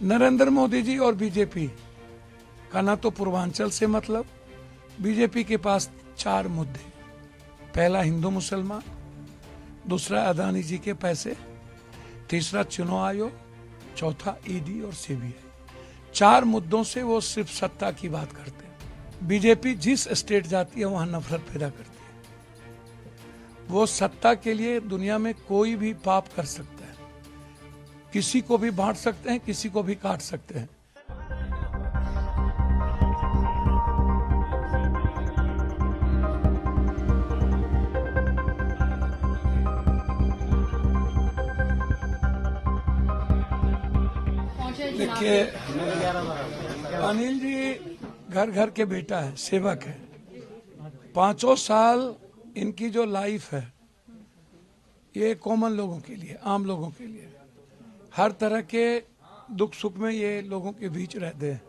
नरेंद्र मोदी जी और बीजेपी का ना तो पूर्वांचल से मतलब। बीजेपी के पास 4 मुद्दे। पहला हिंदू मुसलमान, दूसरा अदानी जी के पैसे, तीसरा चुनाव आयोग, चौथा ईडी और सीबीआई। 4 मुद्दों से वो सिर्फ सत्ता की बात करते हैं। बीजेपी जिस स्टेट जाती है वहां नफरत पैदा करती है। वो सत्ता के लिए दुनिया में कोई भी पाप कर सकता है, किसी को भी बांट सकते हैं, किसी को भी काट सकते हैं। देखिए, अनिल जी घर घर के बेटा है, सेवक है। 5 साल इनकी जो लाइफ है ये कॉमन लोगों के लिए, आम लोगों के लिए, हर तरह के दुख सुख में ये लोगों के बीच रहते हैं।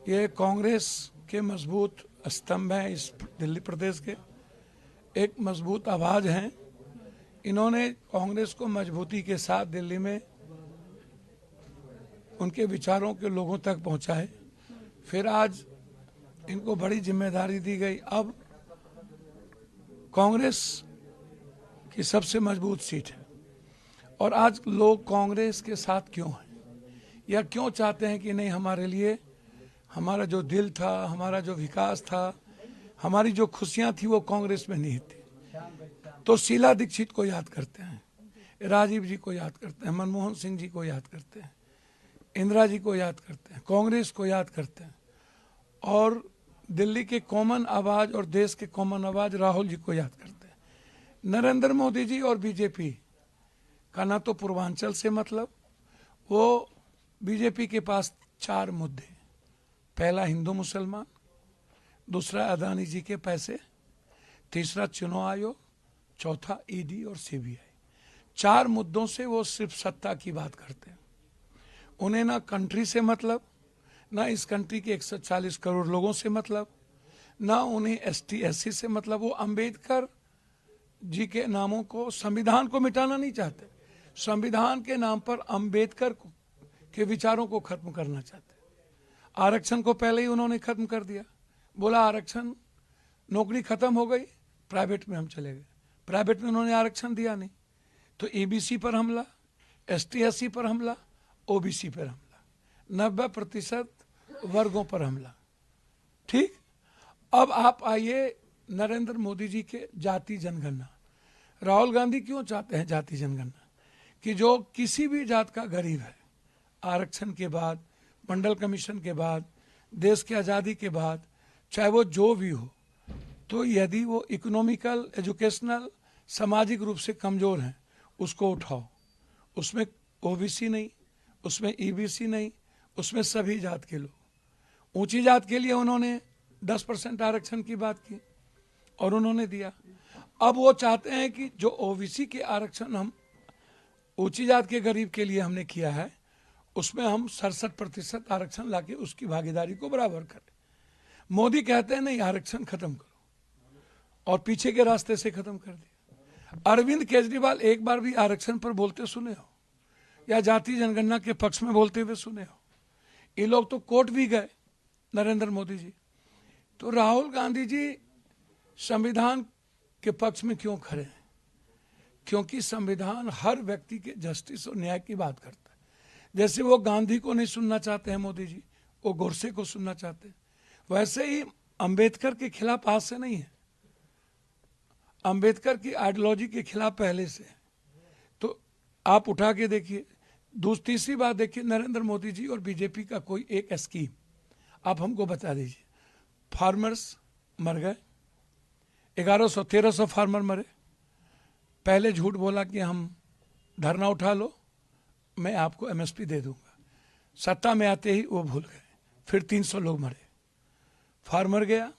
ये कांग्रेस के मजबूत स्तंभ हैं इस दिल्ली प्रदेश के, एक मजबूत आवाज हैं। इन्होंने कांग्रेस को मजबूती के साथ दिल्ली में उनके विचारों के लोगों तक पहुंचाए। फिर आज इनको बड़ी जिम्मेदारी दी गई। अब कांग्रेस की सबसे मजबूत सीट है और आज लोग कांग्रेस के साथ क्यों हैं या क्यों चाहते हैं कि नहीं, हमारे लिए हमारा जो दिल था, हमारा जो विकास था, हमारी जो खुशियां थी वो कांग्रेस में नहीं थी। तो शीला दीक्षित को याद करते हैं, राजीव जी को याद करते हैं, मनमोहन सिंह जी को याद करते हैं, इंदिरा जी को याद करते हैं, कांग्रेस को याद करते हैं और दिल्ली के कॉमन आवाज और देश के कॉमन आवाज राहुल जी को याद करते हैं। नरेंद्र मोदी जी और बीजेपी का ना तो पूर्वांचल से मतलब। वो बीजेपी के पास 4 मुद्दे। पहला हिंदू मुसलमान, दूसरा अदानी जी के पैसे, तीसरा चुनाव आयोग, चौथा ईडी और सीबीआई। 4 मुद्दों से वो सिर्फ सत्ता की बात करते हैं। उन्हें ना कंट्री से मतलब, ना इस कंट्री के 140 करोड़ लोगों से मतलब, ना उन्हें एसटी एससी से मतलब। वो अंबेडकर जी के नामों को, संविधान को मिटाना नहीं चाहते। संविधान के नाम पर अंबेडकर के विचारों को खत्म करना चाहते। आरक्षण को पहले ही उन्होंने खत्म कर दिया। बोला आरक्षण, नौकरी खत्म हो गई, प्राइवेट में हम चले गए। प्राइवेट में उन्होंने आरक्षण दिया नहीं, तो एबीसी पर हमला, एसटी एससी पर हमला, ओबीसी पर हमला, 90% वर्गों पर हमला। ठीक। अब आप आइए नरेंद्र मोदी जी के जाति जनगणना। राहुल गांधी क्यों चाहते हैं जाति जनगणना? कि जो किसी भी जात का गरीब है, आरक्षण के बाद, मंडल कमीशन के बाद, देश की आज़ादी के बाद, चाहे वो जो भी हो, तो यदि वो इकोनॉमिकल, एजुकेशनल, सामाजिक रूप से कमजोर हैं, उसको उठाओ। उसमें ओबीसी नहीं, उसमें ईबीसी नहीं, उसमें सभी जात के लोग। ऊंची जात के लिए उन्होंने 10% आरक्षण की बात की और उन्होंने दिया। अब वो चाहते हैं कि जो ओबीसी के आरक्षण हम ऊंची जात के गरीब के लिए हमने किया है, उसमें हम 67% आरक्षण लाके उसकी भागीदारी को बराबर करें। मोदी कहते हैं नहीं, आरक्षण खत्म करो, और पीछे के रास्ते से खत्म कर दिया। अरविंद केजरीवाल एक बार भी आरक्षण पर बोलते सुने हो या जाति जनगणना के पक्ष में बोलते हुए सुने हो? ये लोग तो कोर्ट भी गए, नरेंद्र मोदी जी। तो राहुल गांधी जी संविधान के पक्ष में क्यों खड़े हैं? क्योंकि संविधान हर व्यक्ति के जस्टिस और न्याय की बात करता है। जैसे वो गांधी को नहीं सुनना चाहते हैं मोदी जी, वो गोडसे को सुनना चाहते हैं। वैसे ही अंबेडकर के खिलाफ आज से नहीं है, अंबेडकर की आइडियोलॉजी के खिलाफ पहले से है। तो आप उठा के देखिए। तीसरी बात देखिए, नरेंद्र मोदी जी और बीजेपी का कोई एक स्कीम आप हमको बता दीजिए। फार्मर्स मर गए, 1100-1300 फार्मर मरे। पहले झूठ बोला कि हम धरना उठा लो, मैं आपको एमएसपी दे दूंगा। सत्ता में आते ही वो भूल गए, फिर 300 लोग मरे, फार्मर गया।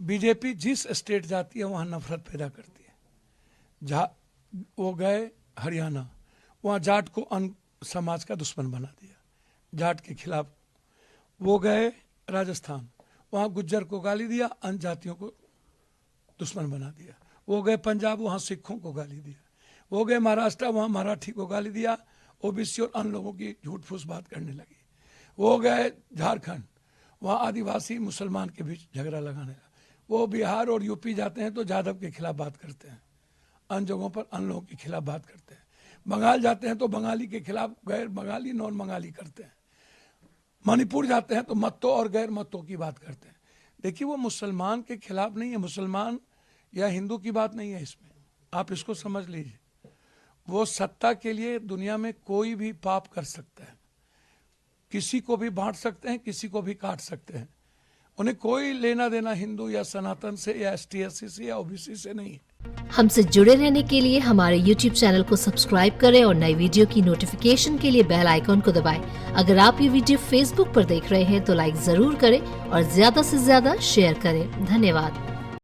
बीजेपी जिस स्टेट जाती है वहां नफरत पैदा करती है। वो गए हरियाणा, वहां जाट को अन्य समाज का दुश्मन बना दिया, जाट के खिलाफ। वो गए राजस्थान, वहां गुज्जर को गाली दिया, अन्य जातियों को दुश्मन बना दिया। वो गए पंजाब, वहां सिखों को गाली दिया। वो गए महाराष्ट्र, वहां मराठी को गाली दिया ओबीसी और अन्य लोगों की झूठ फूस बात करने लगी। वो गए झारखंड, वहाँ आदिवासी मुसलमान के बीच झगड़ा लगाने लगा। वो बिहार और यूपी जाते हैं तो जादव के खिलाफ बात करते हैं, अन्य जगहों पर अन्य लोगों के खिलाफ बात करते हैं। बंगाल जाते हैं तो बंगाली के खिलाफ गैर बंगाली नॉन बंगाली करते हैं। मणिपुर जाते हैं तो मत्तों और गैर मत्तों की बात करते हैं। देखिए, वो मुसलमान के खिलाफ नहीं है, मुसलमान या हिंदू की बात नहीं है इसमें, आप इसको समझ लीजिए। वो सत्ता के लिए दुनिया में कोई भी पाप कर सकता है, किसी को भी बांट सकते हैं, किसी को भी काट सकते हैं। उन्हें कोई लेना देना हिंदू या सनातन से या ST/SC से या OBC से नहीं है। हमसे जुड़े रहने के लिए हमारे YouTube चैनल को सब्सक्राइब करें और नई वीडियो की नोटिफिकेशन के लिए बेल आइकॉन को दबाएं। अगर आप ये वीडियो Facebook पर देख रहे हैं तो लाइक जरूर करें और ज्यादा से ज्यादा शेयर करें। धन्यवाद।